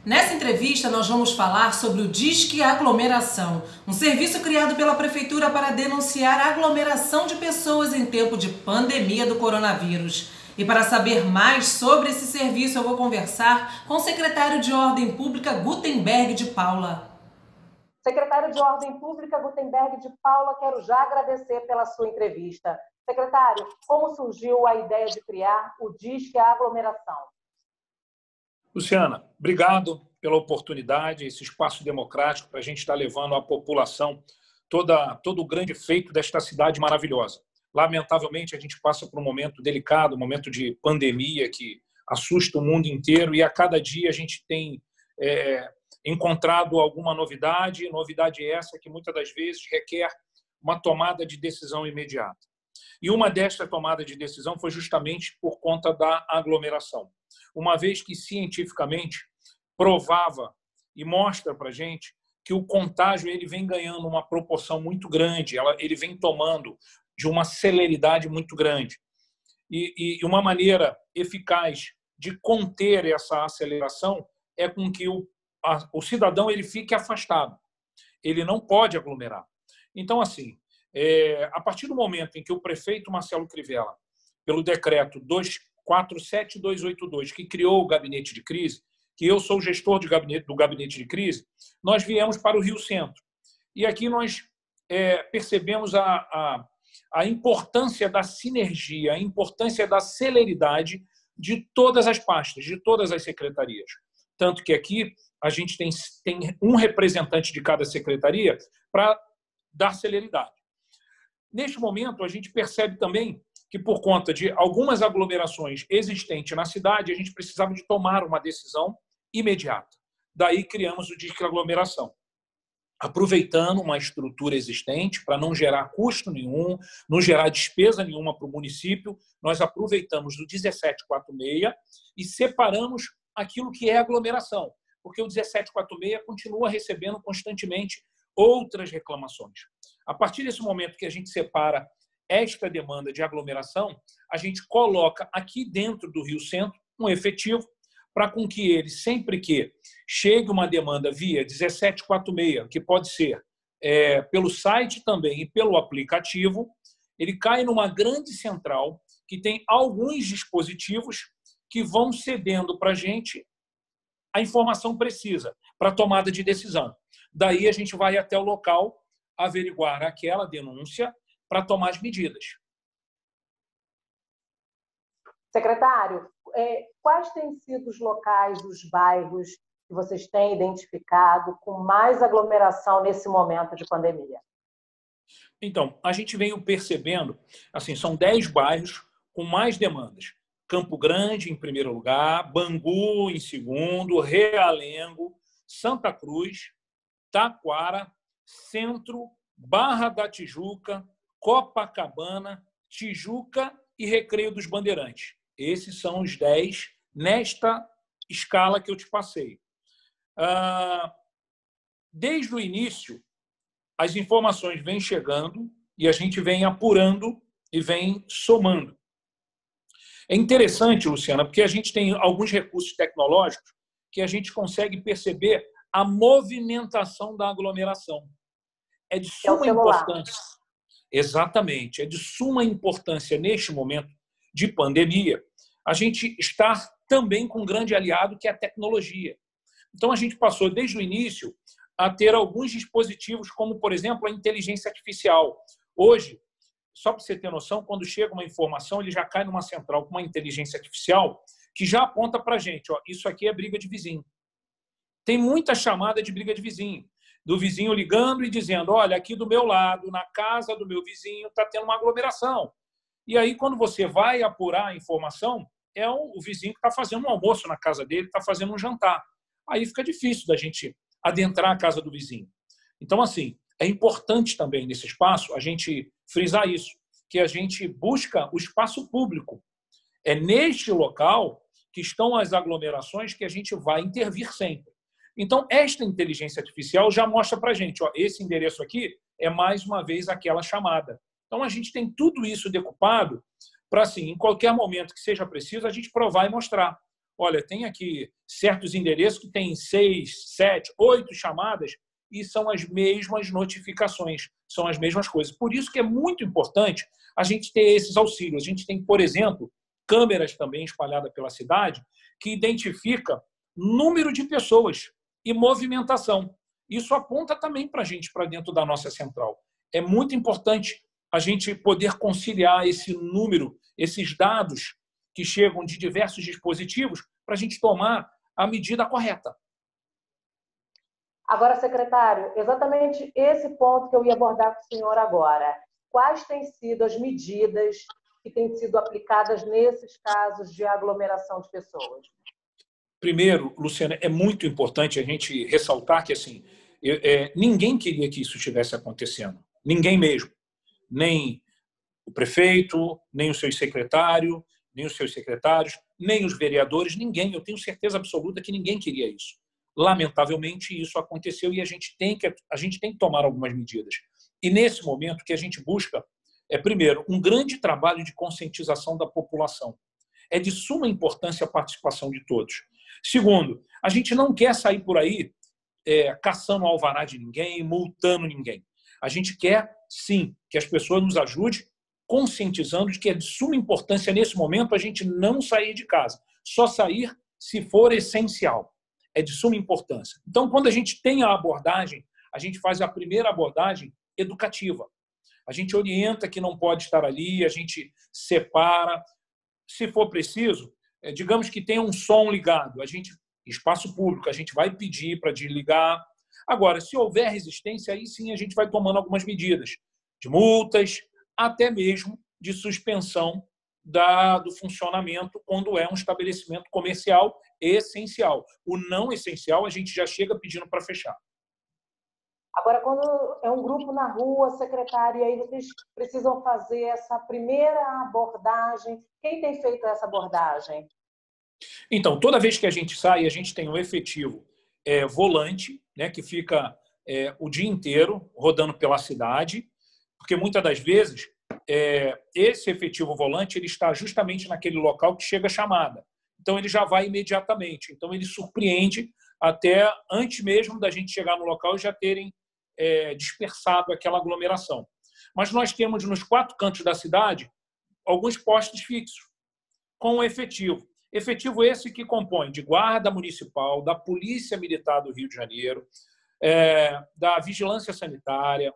Nessa entrevista, nós vamos falar sobre o Disque Aglomeração, um serviço criado pela Prefeitura para denunciar a aglomeração de pessoas em tempo de pandemia do coronavírus. E para saber mais sobre esse serviço, eu vou conversar com o secretário de Ordem Pública, Gutenberg de Paula. Secretário de Ordem Pública, Gutenberg de Paula, quero já agradecer pela sua entrevista. Secretário, como surgiu a ideia de criar o Disque Aglomeração? Luciana, obrigado pela oportunidade, esse espaço democrático para a gente estar levando à população todo o grande feito desta cidade maravilhosa. Lamentavelmente, a gente passa por um momento delicado, um momento de pandemia que assusta o mundo inteiro e a cada dia a gente tem encontrado alguma novidade essa que muitas das vezes requer uma tomada de decisão imediata. E uma desta tomada de decisão foi justamente por conta da aglomeração. Uma vez que cientificamente provava e mostra para a gente que o contágio ele vem ganhando uma proporção muito grande, ele vem tomando de uma celeridade muito grande. E uma maneira eficaz de conter essa aceleração é com que o cidadão ele fique afastado. Ele não pode aglomerar. Então, assim, a partir do momento em que o prefeito Marcelo Crivella, pelo decreto 47282, que criou o gabinete de crise, que eu sou o gestor do gabinete de crise, nós viemos para o Rio Centro. E aqui nós percebemos a importância da sinergia, a importância da celeridade de todas as pastas, de todas as secretarias. Tanto que aqui a gente tem um representante de cada secretaria para dar celeridade. Neste momento, a gente percebe também que, por conta de algumas aglomerações existentes na cidade, a gente precisava de tomar uma decisão imediata. Daí criamos o Disque Aglomeração, aproveitando uma estrutura existente para não gerar custo nenhum, não gerar despesa nenhuma para o município. Nós aproveitamos o 1746 e separamos aquilo que é aglomeração, porque o 1746 continua recebendo constantemente outras reclamações. A partir desse momento que a gente separa esta demanda de aglomeração, a gente coloca aqui dentro do Rio Centro um efetivo para com que ele, sempre que chegue uma demanda via 1746, que pode ser pelo site também e pelo aplicativo, ele cai numa grande central que tem alguns dispositivos que vão cedendo para a gente a informação precisa para a tomada de decisão. Daí a gente vai até o local averiguar aquela denúncia para tomar as medidas. Secretário, quais têm sido os locais, os bairros que vocês têm identificado com mais aglomeração nesse momento de pandemia? Então, a gente veio percebendo, assim, são 10 bairros com mais demandas. Campo Grande, em primeiro lugar, Bangu, em segundo, Realengo, Santa Cruz, Taquara, Centro, Barra da Tijuca, Copacabana, Tijuca e Recreio dos Bandeirantes. Esses são os 10 nesta escala que eu te passei. Desde o início, as informações vêm chegando e a gente vem apurando e vem somando. É interessante, Luciana, porque a gente tem alguns recursos tecnológicos que a gente consegue perceber a movimentação da aglomeração. É de suma importância. Exatamente. É de suma importância, neste momento de pandemia, a gente estar também com um grande aliado, que é a tecnologia. Então, a gente passou, desde o início, a ter alguns dispositivos, como, por exemplo, a inteligência artificial. Hoje, só para você ter noção, quando chega uma informação, ele já cai numa central com uma inteligência artificial que já aponta para a gente, isso aqui é briga de vizinho. Tem muita chamada de briga de vizinho, do vizinho ligando e dizendo, olha, aqui do meu lado, na casa do meu vizinho, está tendo uma aglomeração. E aí, quando você vai apurar a informação, é o vizinho que está fazendo um almoço na casa dele, está fazendo um jantar. Aí fica difícil da gente adentrar a casa do vizinho. Então, assim, é importante também, nesse espaço, a gente frisar isso, que a gente busca o espaço público. É neste local que estão as aglomerações que a gente vai intervir sempre. Então, esta inteligência artificial já mostra para a gente, esse endereço aqui é mais uma vez aquela chamada. Então, a gente tem tudo isso decupado para, assim, em qualquer momento que seja preciso, a gente provar e mostrar. olha, tem aqui certos endereços que tem 6, 7, 8 chamadas e são as mesmas notificações, são as mesmas coisas. Por isso que é muito importante a gente ter esses auxílios. A gente tem, por exemplo, câmeras também espalhadas pela cidade que identifica número de pessoas e movimentação. Isso aponta também para a gente, para dentro da nossa central. É muito importante a gente poder conciliar esse número, esses dados que chegam de diversos dispositivos para a gente tomar a medida correta. Agora, secretário, exatamente esse ponto que eu ia abordar com o senhor agora. Quais têm sido as medidas que têm sido aplicadas nesses casos de aglomeração de pessoas? Primeiro, Luciana, é muito importante a gente ressaltar que assim, ninguém queria que isso estivesse acontecendo. Ninguém mesmo. Nem o prefeito, nem o seu secretário, nem os seus secretários, nem os vereadores, ninguém. Eu tenho certeza absoluta que ninguém queria isso. Lamentavelmente, isso aconteceu e a gente tem que tomar algumas medidas. E, nesse momento, o que a gente busca é, primeiro, um grande trabalho de conscientização da população. É de suma importância a participação de todos. Segundo, a gente não quer sair por aí caçando alvará de ninguém, multando ninguém. A gente quer, sim, que as pessoas nos ajudem, conscientizando de que é de suma importância, nesse momento, a gente não sair de casa. Só sair se for essencial. É de suma importância. Então, quando a gente tem a abordagem, a gente faz a primeira abordagem educativa. A gente orienta que não pode estar ali, a gente separa. Se for preciso, digamos que tenha um som ligado, espaço público, a gente vai pedir para desligar. Agora, se houver resistência, aí sim a gente vai tomando algumas medidas de multas, até mesmo de suspensão do funcionamento quando é um estabelecimento comercial essencial. O não essencial, a gente já chega pedindo para fechar. Agora, quando é um grupo na rua, secretário, e aí vocês precisam fazer essa primeira abordagem, quem tem feito essa abordagem? Então, toda vez que a gente sai, a gente tem um efetivo volante, né, que fica o dia inteiro rodando pela cidade, porque muitas das vezes esse efetivo volante ele está justamente naquele local que chega a chamada. Então, ele já vai imediatamente. Então, ele surpreende até antes mesmo da gente chegar no local e já terem dispersado aquela aglomeração. Mas nós temos nos 4 cantos da cidade alguns postos fixos com efetivo. Efetivo esse que compõe de guarda municipal, da Polícia Militar do Rio de Janeiro, da Vigilância Sanitária,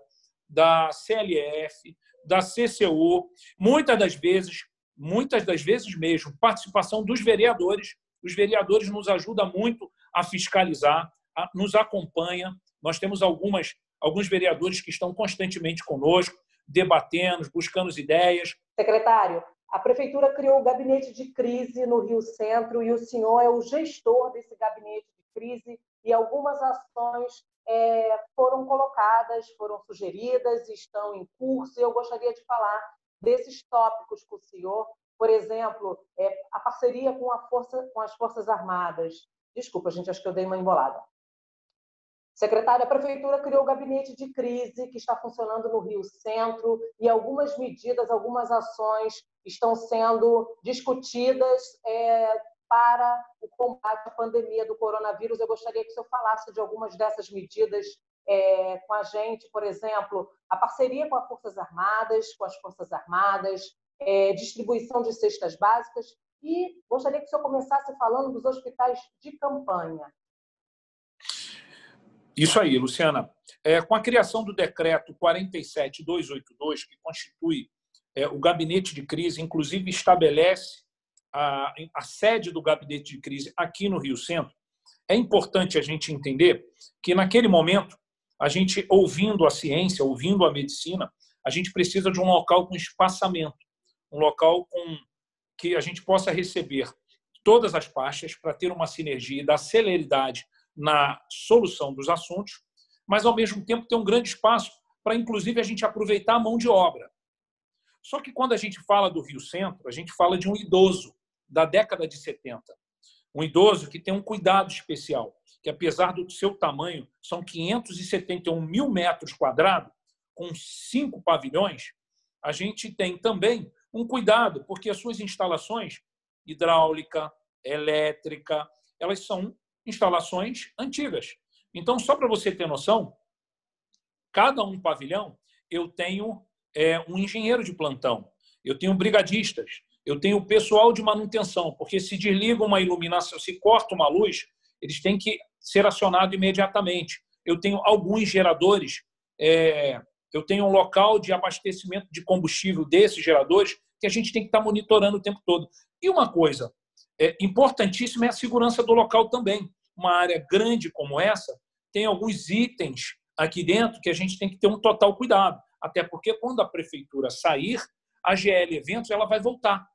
da CLF, da CCU, muitas das vezes mesmo, participação dos vereadores. Os vereadores nos ajudam muito a fiscalizar, nos acompanham. Nós temos alguns vereadores que estão constantemente conosco, debatendo, buscando ideias. Secretário, a Prefeitura criou o gabinete de crise no Rio Centro e o senhor é o gestor desse gabinete de crise e algumas ações foram colocadas, foram sugeridas, estão em curso e eu gostaria de falar desses tópicos com o senhor. Por exemplo, a parceria com as Forças Armadas. Desculpa, gente, acho que eu dei uma embolada. Secretária, a Prefeitura criou o gabinete de crise que está funcionando no Rio Centro e algumas medidas, algumas ações estão sendo discutidas para o combate à pandemia do coronavírus. Eu gostaria que o senhor falasse de algumas dessas medidas com a gente, por exemplo, a parceria com as Forças Armadas, distribuição de cestas básicas e gostaria que o senhor começasse falando dos hospitais de campanha. Isso aí, Luciana. Com a criação do decreto 47.282, que constitui o gabinete de crise, inclusive estabelece a sede do gabinete de crise aqui no Rio Centro, é importante a gente entender que, naquele momento, a gente, ouvindo a ciência, ouvindo a medicina, a gente precisa de um local com espaçamento, um local que a gente possa receber todas as pastas para ter uma sinergia e dar celeridade na solução dos assuntos, mas, ao mesmo tempo, ter um grande espaço para, inclusive, a gente aproveitar a mão de obra. Só que, quando a gente fala do Rio Centro, a gente fala de um idoso da década de 70. Um idoso que tem um cuidado especial, que, apesar do seu tamanho, são 571 mil metros quadrados, com 5 pavilhões, a gente tem também um cuidado, porque as suas instalações, hidráulica, elétrica, elas são instalações antigas. Então, só para você ter noção, cada um pavilhão eu tenho um engenheiro de plantão, eu tenho brigadistas, eu tenho pessoal de manutenção, porque se desliga uma iluminação, se corta uma luz, eles têm que ser acionados imediatamente. Eu tenho alguns geradores, eu tenho um local de abastecimento de combustível desses geradores que a gente tem que estar monitorando o tempo todo. E uma coisa importantíssima é a segurança do local também. Uma área grande como essa tem alguns itens aqui dentro que a gente tem que ter um total cuidado. Até porque quando a prefeitura sair, a GL Eventos ela vai voltar.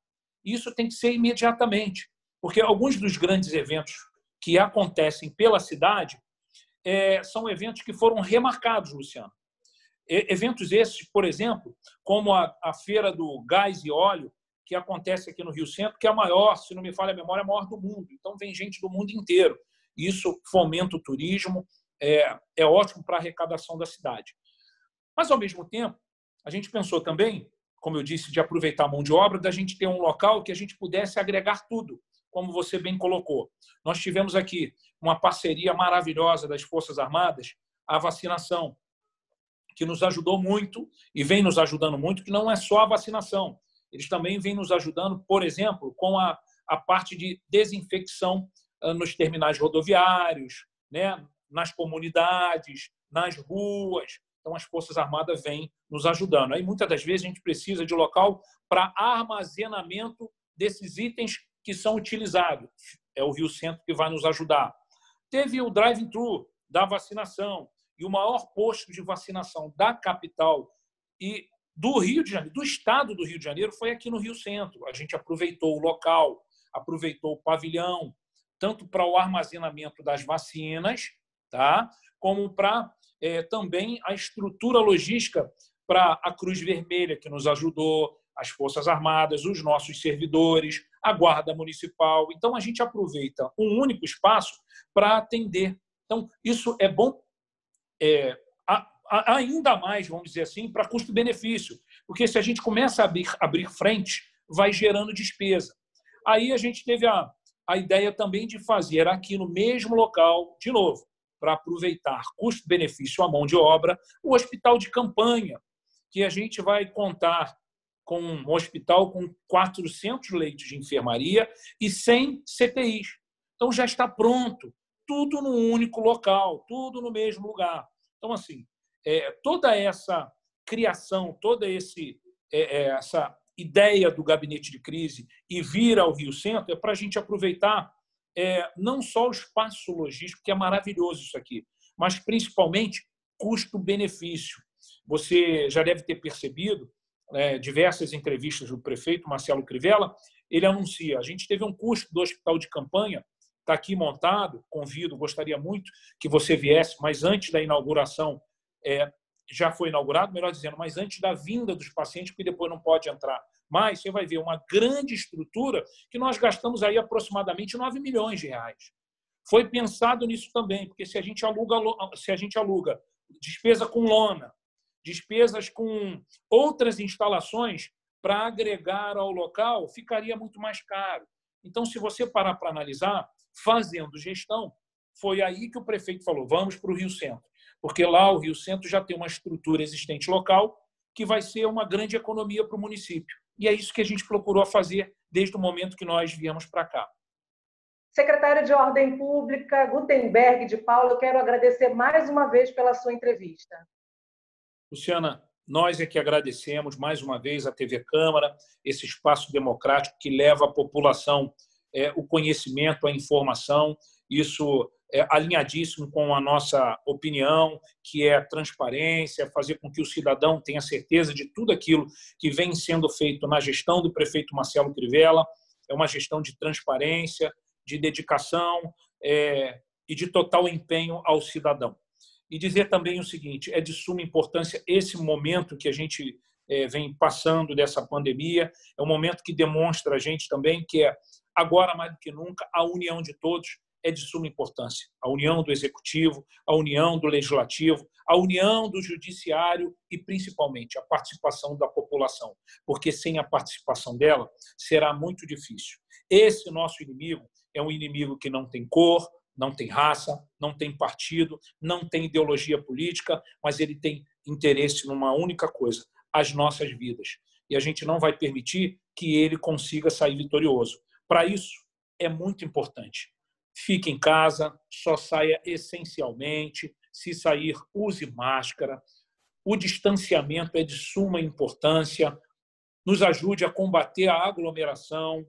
Isso tem que ser imediatamente, porque alguns dos grandes eventos que acontecem pela cidade são eventos que foram remarcados, Luciano. Eventos esses, por exemplo, como a Feira do Gás e Óleo, que acontece aqui no Rio Centro, que é a maior, se não me falha a memória, a maior do mundo. Então, vem gente do mundo inteiro. Isso fomenta o turismo, é ótimo para a arrecadação da cidade. Mas, ao mesmo tempo, a gente pensou também, como eu disse, de aproveitar a mão de obra, da gente ter um local que a gente pudesse agregar tudo, como você bem colocou. Nós tivemos aqui uma parceria maravilhosa das Forças Armadas, a vacinação, que nos ajudou muito e vem nos ajudando muito, que não é só a vacinação. Eles também vêm nos ajudando, por exemplo, com a parte de desinfecção nos terminais rodoviários, né, nas comunidades, nas ruas. Então, as Forças Armadas vêm nos ajudando. Aí, muitas das vezes, a gente precisa de local para armazenamento desses itens que são utilizados. É o Rio Centro que vai nos ajudar. Teve o drive-thru da vacinação e o maior posto de vacinação da capital e do Rio de Janeiro, do estado do Rio de Janeiro, foi aqui no Rio Centro. A gente aproveitou o local, aproveitou o pavilhão, tanto para o armazenamento das vacinas, tá? Como para também a estrutura logística para a Cruz Vermelha, que nos ajudou, as Forças Armadas, os nossos servidores, a Guarda Municipal. Então, a gente aproveita um único espaço para atender. Então, isso é bom ainda mais, vamos dizer assim, para custo-benefício, porque se a gente começa a abrir frente, vai gerando despesa. Aí a gente teve a ideia também de fazer aqui no mesmo local, de novo, para aproveitar custo-benefício à mão de obra, o hospital de campanha, que a gente vai contar com um hospital com 400 leitos de enfermaria e 100 CTIs. Então, já está pronto, tudo num único local, tudo no mesmo lugar. Então, assim, toda essa criação, toda essa ideia do gabinete de crise e vir ao Rio Centro é para a gente aproveitar não só o espaço logístico, que é maravilhoso isso aqui, mas principalmente custo-benefício. Você já deve ter percebido diversas entrevistas do prefeito Marcelo Crivella, ele anuncia, a gente teve um custo do hospital de campanha, está aqui montado, convido, gostaria muito que você viesse, mas antes da inauguração, já foi inaugurado, melhor dizendo, mas antes da vinda dos pacientes, porque depois não pode entrar. Mas você vai ver uma grande estrutura que nós gastamos aí aproximadamente 9 milhões de reais. Foi pensado nisso também, porque se a gente aluga despesa com lona, despesas com outras instalações para agregar ao local, ficaria muito mais caro. Então, se você parar para analisar, fazendo gestão, foi aí que o prefeito falou, vamos para o Rio Centro, porque lá o Rio Centro já tem uma estrutura existente local que vai ser uma grande economia para o município. E é isso que a gente procurou fazer desde o momento que nós viemos para cá. Secretário de Ordem Pública, Gutenberg de Paula, eu quero agradecer mais uma vez pela sua entrevista. Luciana, nós é que agradecemos mais uma vez à TV Câmara, esse espaço democrático que leva à população o conhecimento, a informação, isso é alinhadíssimo com a nossa opinião, que é a transparência, fazer com que o cidadão tenha certeza de tudo aquilo que vem sendo feito na gestão do prefeito Marcelo Crivella. É uma gestão de transparência, de dedicação e de total empenho ao cidadão. E dizer também o seguinte, é de suma importância esse momento que a gente vem passando dessa pandemia, é um momento que demonstra a gente também que agora mais do que nunca, a união de todos é de suma importância. A união do Executivo, a união do Legislativo, a união do Judiciário e, principalmente, a participação da população, porque sem a participação dela será muito difícil. Esse nosso inimigo, é um inimigo que não tem cor, não tem raça, não tem partido, não tem ideologia política, mas ele tem interesse numa única coisa: as nossas vidas. E a gente não vai permitir que ele consiga sair vitorioso. Para isso, é muito importante: fique em casa, só saia essencialmente. Se sair, use máscara. O distanciamento é de suma importância. Nos ajude a combater a aglomeração,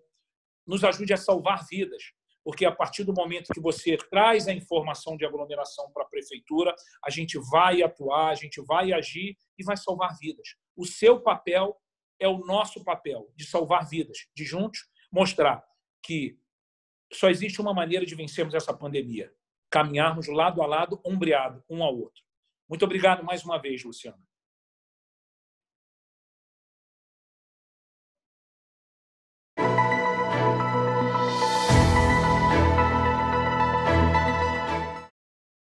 nos ajude a salvar vidas, porque a partir do momento que você traz a informação de aglomeração para a prefeitura, a gente vai atuar, a gente vai agir e vai salvar vidas. O seu papel é o nosso papel, de salvar vidas, de juntos mostrar que só existe uma maneira de vencermos essa pandemia: caminharmos lado a lado, ombreado, um ao outro. Muito obrigado mais uma vez, Luciana.